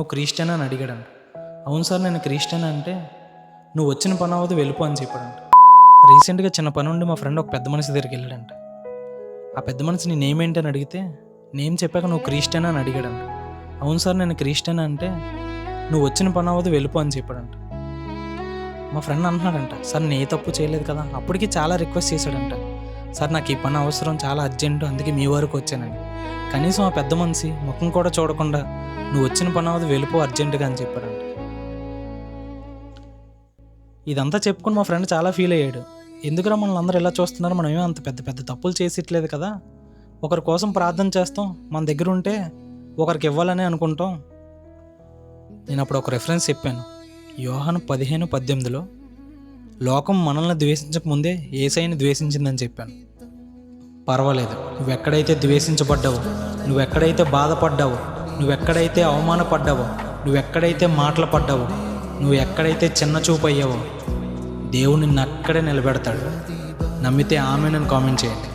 నువ్వు క్రిస్టియన్ అని అడిగాడంట. అవును సార్ నేను క్రిస్టియన్ అంటే, నువ్వు వచ్చిన పని అవ్వదు వెళ్ళిపో అని చెప్పాడంట. రీసెంట్గా చిన్న పని ఉండి మా ఫ్రెండ్ ఒక పెద్ద మనిషి దగ్గరికి వెళ్ళాడంట. ఆ పెద్ద మనిషి నీ నేమ్ ఏంటి అని అడిగితే, నేమ్ చెప్పాక నువ్వు క్రిస్టియన్ అని అడిగాడంట. అవును సార్ నేను క్రిస్టియన్ అంటే, నువ్వు వచ్చిన పని అవ్వదు వెళ్ళిపో అని చెప్పాడంట. మా ఫ్రెండ్ అంటున్నాడంట, సార్ నేను ఏ తప్పు చేయలేదు కదా. అప్పటికి చాలా రిక్వెస్ట్ చేశాడంట, సార్ నాకు ఈ పని అవసరం చాలా అర్జెంటు, అందుకే మీ వరకు వచ్చానండి. కనీసం ఆ పెద్ద మనిషి ముఖం కూడా చూడకుండా నువ్వు వచ్చిన పని అవ్వదు వెళ్ళిపో అర్జెంటుగా అని చెప్పాడంట. ఇదంతా చెప్పుకుని మా ఫ్రెండ్ చాలా ఫీల్ అయ్యాడు. ఎందుకురా మనల్ని అందరూ ఇలా చూస్తున్నారు, మనం ఏమో అంత పెద్ద పెద్ద తప్పులు చేసిట్లేదు కదా. ఒకరి కోసం ప్రార్థన చేస్తాం, మన దగ్గర ఉంటే ఒకరికి ఇవ్వాలని అనుకుంటాం. నేను అప్పుడు ఒక రెఫరెన్స్ చెప్పాను. యోహాను 15:18లో లోకం మనల్ని ద్వేషించక ముందే యేసయ్యని ద్వేషించిందని చెప్పాను. పర్వాలేదు, నువ్వెక్కడైతే ద్వేషించబడ్డావో, నువ్వెక్కడైతే బాధపడ్డావో, నువ్వెక్కడైతే అవమానపడ్డావో, నువ్వెక్కడైతే మాటలు పడ్డావో, నువ్వు ఎక్కడైతే చిన్న చూపు అయ్యావో, దేవుడు నిన్ను అక్కడే నిలబెడతాడు. నమ్మితే ఆమె నన్ను కామెంట్ చేయండి.